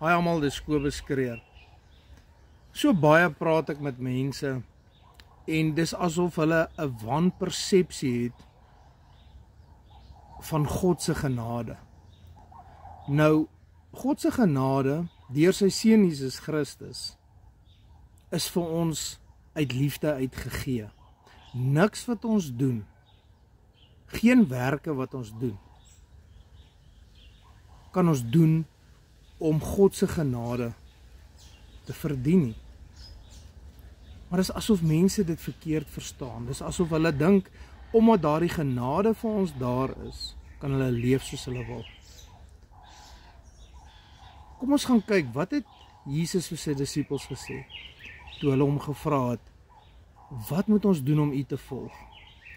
Hi almal, dis Kobus Kreer. So baie praat ek met mense en dis asof hulle 'n wanpersepsie het van God se genade. Nou, God se genade deur sy seun Jesus Christus is vir ons uit liefde uitgegee. Niks wat ons doen, geen werke wat ons doen, kan ons doen om God se genade te verdien nie. Maar dis asof mense dit verkeerd verstaan. Dis asof hulle dink, omdat daardie genade vir ons daar is, kan hulle leef soos hulle wil. Kom ons gaan kyk, wat het Jesus vir sy disippels gesê, toe hulle hom gevra het, wat moet ons doen om U te volg?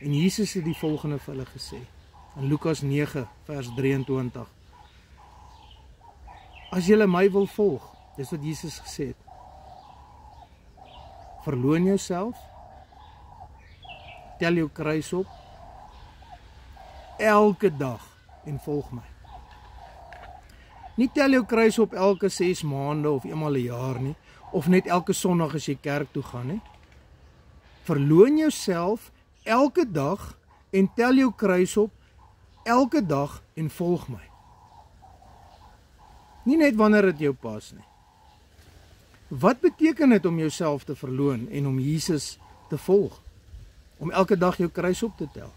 En Jesus het die volgende vir hulle gesê, in Lukas 9 vers 23, as julle my wil volg, dis wat Jesus gesê het, verloon jouself, tel jou kruis op, elke dag en volg my. Nie tel jou kruis op elke 6 maande of eenmaal 'n jaar nie, of net elke Sondag as jy kerk toe gaan nie. Verloon jouself elke dag en tel jou kruis op elke dag en volg my. Nie net wanneer dit jou pas nie. Wat beteken dit om jouself te verloon en om Jesus te volg? Om elke dag jou kruis op te tel?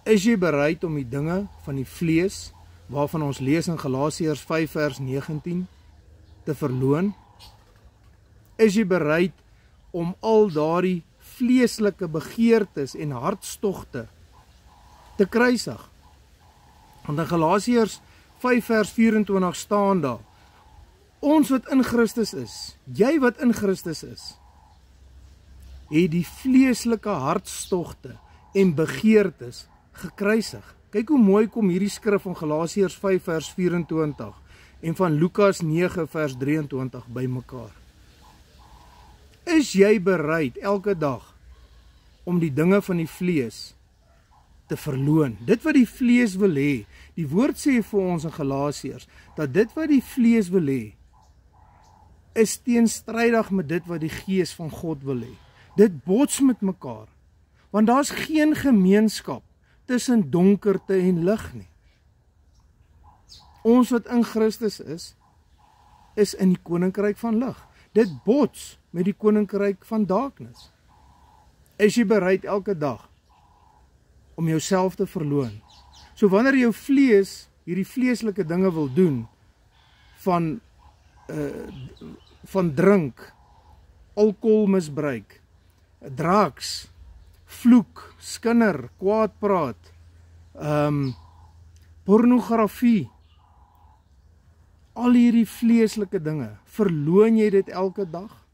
Is jy bereid om die dinge van die vlees, waarvan ons lees in Galasiërs 5 vers 19, te verloon? Is jy bereid om al daardie vleeslike begeertes en hartstogte te kruisig? Want in Galasiërs 5 vers 24 staan daar, ons wat in Christus is, jy wat in Christus is, het die vleeslike hartstogte en begeertes gekruisig. Kyk hoe mooi kom hierdie skrif van Galasiërs 5 vers 24 en van Lukas 9 vers 23 by mekaar. Is jy bereid elke dag om die dinge van die vlees te verloon? Dit wat die vlees wil hê, die woord sê vir ons in Galasiërs, dat dit wat die vlees wil hê, is teenstrydig met dit wat die Gees van God wil hê. Dit bots met mekaar, want daar's geen gemeenskap tussen donkerte en lig nie. Ons wat in Christus is in die koninkryk van lig. Dit bots met die koninkryk van darkness. Is jy bereid elke dag om jouself te verloon? So wanneer jou vlees hierdie vleeslike dinge wil doen, van drink, alkoholmisbruik, drugs, vloek, skinder, kwaad praat, pornografie, al hierdie vleeslike dinge, verloon jy dit elke dag?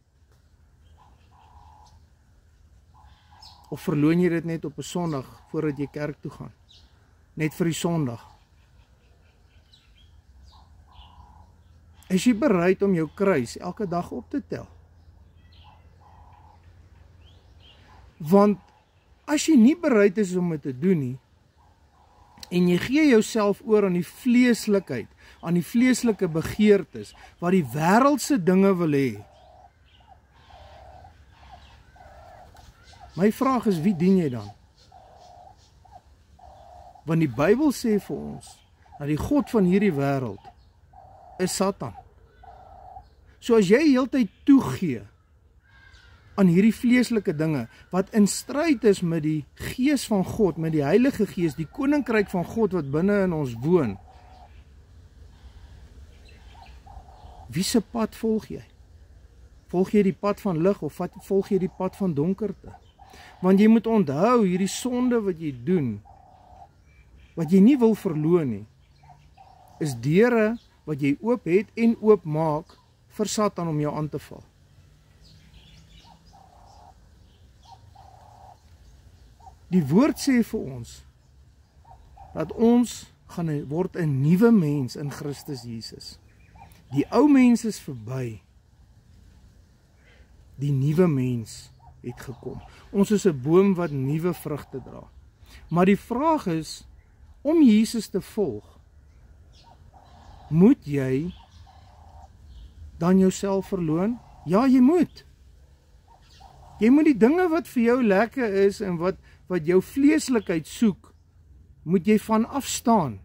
Of verloon jy dit net op 'n Sondag voordat jy kerk toe gaan? Net vir die Sondag? Is jy bereid om jou kruis elke dag op te tel? Want as jy nie bereid is om dit te doen nie, en jy gee jouself oor aan die vleeslikheid, aan die vleeslike begeertes, wat die wêreldse dinge wil hê. My vraag is, wie dien jy dan? Want die Bybel sê vir ons, dat die God van hierdie wêreld is Satan. So as jy heeltyd toegee aan hierdie vleeslike dinge, wat in stryd is met die Gees van God, met die Heilige Gees, die koninkryk van God wat binne in ons woon, wie se pad volg jy? Volg jy die pad van lig of volg jy die pad van donkerte? Want jy moet onthou, hierdie sonde wat jy doen, wat jy nie wil verloon nie, is deure wat jy oop het en oop maak vir Satan om jou aan te val. Die woord sê vir ons, dat ons word 'n nuwe mens in Christus Jesus. Die ou mens is verby. Die nuwe mens het gekom. Ons is 'n boom wat nuwe vrugte dra. Maar die vraag is, om Jesus te volg, moet jy dan jouself verloon? Ja, jy moet. Jy moet die dinge wat vir jou lekker is en wat jou vleeslikheid soek, moet jy van afstaan.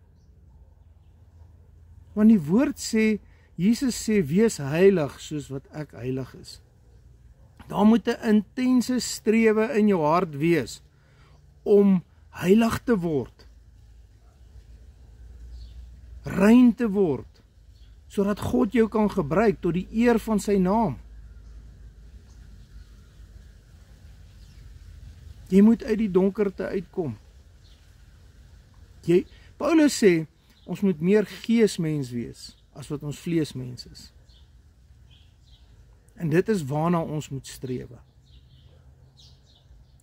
Want die woord sê, Jesus sê, wees heilig soos wat ek heilig is. Daar moet 'n intense strewe in jou hart wees om heilig te word, rein te word, sodat God jou kan gebruik tot die eer van sy naam. Jy moet uit die donkerte uitkom. Paulus sê, ons moet meer geesmens wees as wat ons vleesmens is. En dit is waarna ons moet strewe.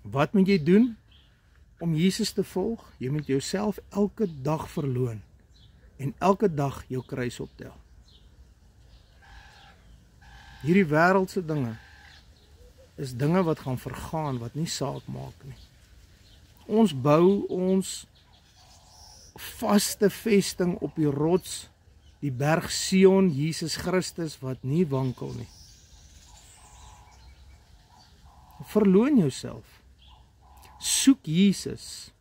Wat moet jy doen om Jesus te volg? Jy moet jouself elke dag verloon en elke dag jou kruis optel. Hierdie wêreldse dinge is dinge wat gaan vergaan, wat nie saak maak nie. Ons bou ons vaste vesting op die rots, die berg Sion, Jesus Christus, wat nie wankel nie. Verloon jouself. Soek Jesus.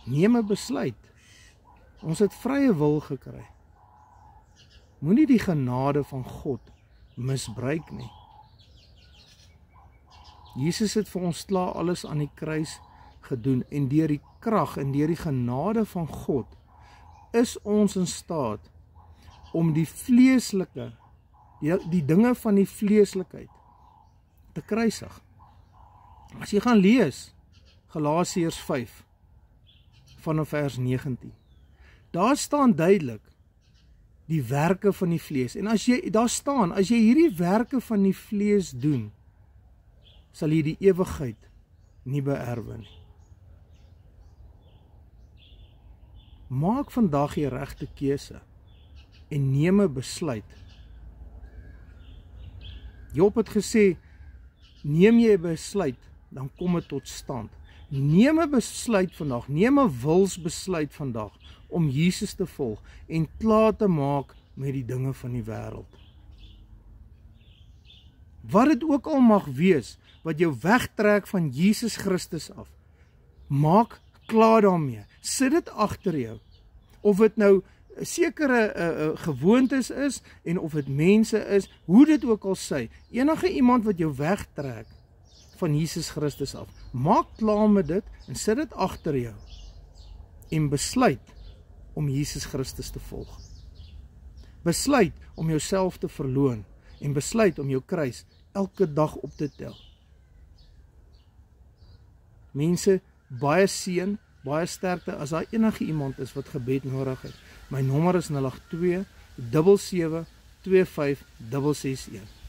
Neem 'n besluit. Ons het vrye wil gekry. Moenie die genade van God misbruik nie. Jesus het vir ons klaar alles aan die kruis gedoen en deur die krag en deur die genade van God is ons in staat om die vleeslike, die dinge van die vleeslikheid te kruisig. As jy gaan lees Galasiërs 5 vanaf vers 19. Daar staan duidelik die werke van die vlees. En as jy hierdie werke van die vlees doen, sal jy die ewigheid nie beerwe nie. Maak vandag die regte keuse en neem 'n besluit. Job het gesê, neem jy 'n besluit, dan kom dit tot stand. Neem 'n besluit vandag, neem 'n wilsbesluit vandag om Jesus te volg en klaar te maak met die dinge van die wêreld. Wat dit ook al mag wees wat jou wegtrek van Jesus Christus af, maak klaar daarmee. Sit dit agter jou. Of dit nou sekere gewoontes is en of dit mense is, hoe dit ook al sy, enige iemand wat jou wegtrek van Jesus Christus af, maak klaar met dit en sit dit agter jou en besluit om Jesus Christus te volg. Besluit om jouself te verloon en besluit om jou kruis elke dag op te tel. Mense, baie seën, baie sterkte as daar enige iemand is wat gebed nodig het. My nommer is 082 77 25 661.